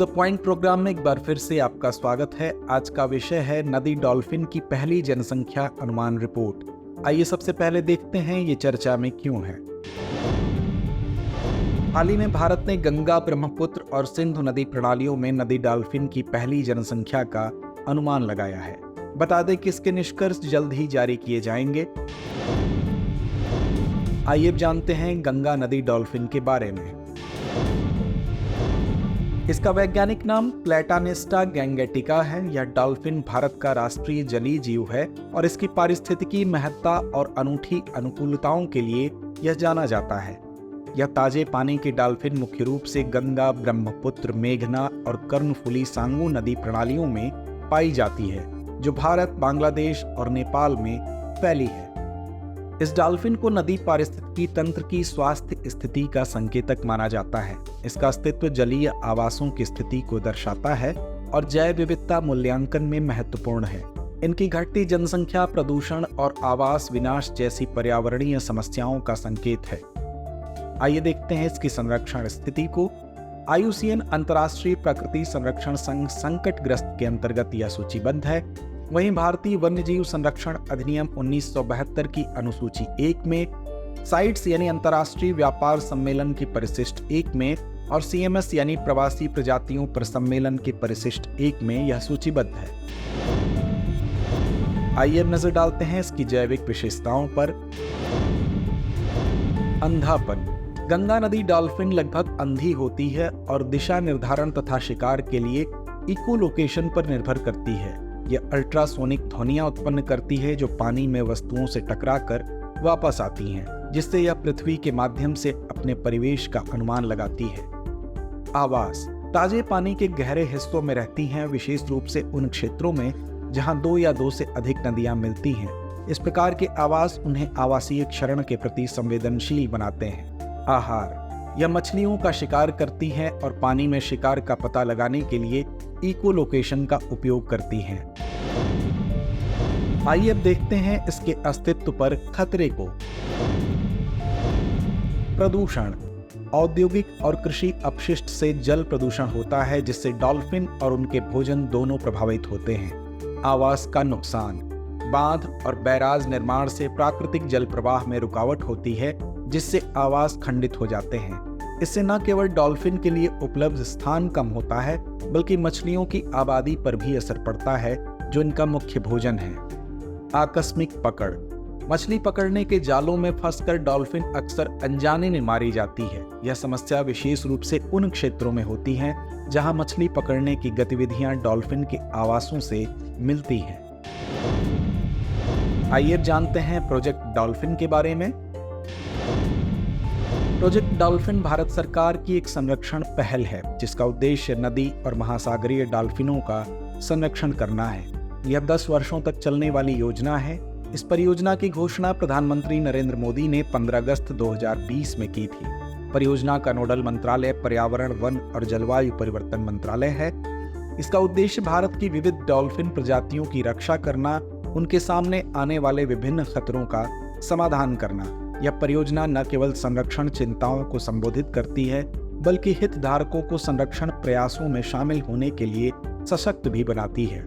The point programme में एक बार फिर से आपका स्वागत है। आज का विषय है नदी डॉल्फिन की पहली जनसंख्या अनुमान रिपोर्ट। आइए सबसे पहले देखते हैं ये चर्चा में क्यों है। हाल ही में भारत ने गंगा, ब्रह्मपुत्र और सिंधु नदी प्रणालियों में नदी डॉल्फिन की पहली जनसंख्या का अनुमान लगाया है। बता दें कि इसके निष्कर्ष जल्द ही जारी किए जाएंगे। आइए अब जानते हैं गंगा नदी डॉल्फिन के बारे में। इसका वैज्ञानिक नाम प्लेटानेस्टा गैंगेटिका है। यह डॉल्फिन भारत का राष्ट्रीय जलीय जीव है और इसकी पारिस्थितिकी महत्ता और अनूठी अनुकूलताओं के लिए यह जाना जाता है। यह ताजे पानी की डॉल्फिन मुख्य रूप से गंगा, ब्रह्मपुत्र, मेघना और कर्णफुली सांगू नदी प्रणालियों में पाई जाती है, जो भारत, बांग्लादेश और नेपाल में फैली है। इस डॉल्फिन को नदी पारिस्थितिकी तंत्र की स्वास्थ्य स्थिति का संकेतक माना जाता है। इसका अस्तित्व जलीय आवासों की स्थिति को दर्शाता है और जैव विविधता मूल्यांकन में महत्वपूर्ण है। इनकी घटती जनसंख्या प्रदूषण और आवास विनाश जैसी पर्यावरणीय समस्याओं का संकेत है। आइए देखते हैं इसकी संरक्षण स्थिति को। IUCN अंतर्राष्ट्रीय प्रकृति संरक्षण संघ संकटग्रस्त के अंतर्गत यह सूचीबद्ध है। वहीं भारतीय वन्यजीव संरक्षण अधिनियम 1972 की अनुसूची 1 में साइट्स यानी अंतर्राष्ट्रीय व्यापार सम्मेलन की परिशिष्ट 1 में और CMS यानी प्रवासी प्रजातियों पर सम्मेलन की परिशिष्ट 1 में यह सूचीबद्ध है। आइए अब नजर डालते हैं इसकी जैविक विशेषताओं पर। अंधापन। गंगा नदी डॉल्फिन लगभग अंधी होती है और दिशा निर्धारण तथा शिकार के लिए इकोलोकेशन पर निर्भर करती है। यह अल्ट्रासोनिक ध्वनियां उत्पन्न करती है जो पानी में वस्तुओं से टकराकर वापस आती हैं, जिससे यह पृथ्वी के माध्यम से अपने परिवेश का अनुमान लगाती है। आवास। ताजे पानी के गहरे हिस्सों में रहती हैं, विशेष रूप से उन क्षेत्रों में जहां 2 या 2 से अधिक नदियां मिलती हैं। इस प्रकार के आवास उन्हें आवासीय क्षरण के प्रति संवेदनशील बनाते हैं। आहार। यह मछलियों का शिकार करती हैं और पानी में शिकार का पता लगाने के लिए इकोलोकेशन का उपयोग करती हैं। आइए अब देखते हैं इसके अस्तित्व पर खतरे को। प्रदूषण। औद्योगिक और कृषि अपशिष्ट से जल प्रदूषण होता है, जिससे डॉल्फिन और उनके भोजन दोनों प्रभावित होते हैं। आवास का नुकसान। बांध और बैराज निर्माण से प्राकृतिक जल प्रवाह में रुकावट होती है, जिससे आवास खंडित हो जाते हैं। इससे न केवल डॉल्फिन के लिए उपलब्ध स्थान कम होता है, बल्कि मछलियों की आबादी पर भी असर पड़ता है, जो इनका मुख्य भोजन है। आकस्मिक पकड़। मछली पकड़ने के जालों में फंसकर डॉल्फिन अक्सर अनजाने में मारी जाती है। यह समस्या विशेष रूप से उन क्षेत्रों में होती है जहां मछली पकड़ने की गतिविधियां डॉल्फिन के आवासों से मिलती हैं। आइए अब जानते हैं प्रोजेक्ट डॉल्फिन के बारे में। प्रोजेक्ट डॉल्फिन भारत सरकार की एक संरक्षण पहल है, जिसका उद्देश्य नदी और महासागरीय डॉल्फिनों का संरक्षण करना है। यह 10 वर्षों तक चलने वाली योजना है। इस परियोजना की घोषणा प्रधानमंत्री नरेंद्र मोदी ने 15 अगस्त 2020 में की थी। परियोजना का नोडल मंत्रालय पर्यावरण, वन और जलवायु परिवर्तन मंत्रालय है। इसका उद्देश्य भारत की विविध डॉल्फिन प्रजातियों की रक्षा करना, उनके सामने आने वाले विभिन्न खतरों का समाधान करना। यह परियोजना न केवल संरक्षण चिंताओं को संबोधित करती है, बल्कि हितधारकों को संरक्षण प्रयासों में शामिल होने के लिए सशक्त भी बनाती है।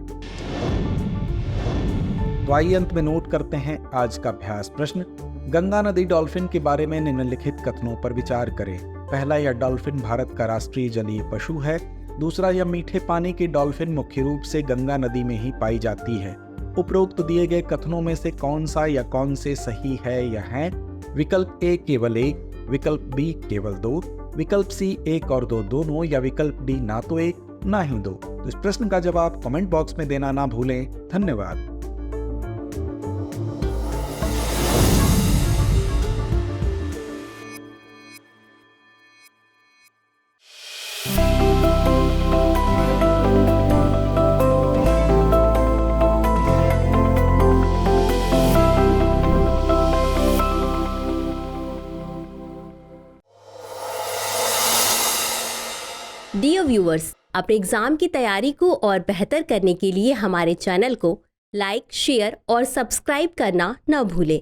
तो आइए अंत में नोट करते हैं आज का अभ्यास प्रश्न। गंगा नदी डॉल्फिन के बारे में निम्नलिखित कथनों पर विचार करें। पहला, यह डॉल्फिन भारत का राष्ट्रीय जलीय पशु है। दूसरा, यह मीठे पानी की डॉल्फिन मुख्य रूप से गंगा नदी में ही पाई जाती है। उपरोक्त दिए गए कथनों में से कौन सा या कौन से सही है या हैं? विकल्प A केवल 1, विकल्प B केवल 2, विकल्प C 1 और 2 दोनों, या विकल्प D ना तो 1 ना ही 2। तो इस प्रश्न का जवाब कमेंट बॉक्स में देना ना भूलें। धन्यवाद। डियर व्यूअर्स, अपने एग्जाम की तैयारी को और बेहतर करने के लिए हमारे चैनल को लाइक, शेयर और सब्सक्राइब करना न भूलें।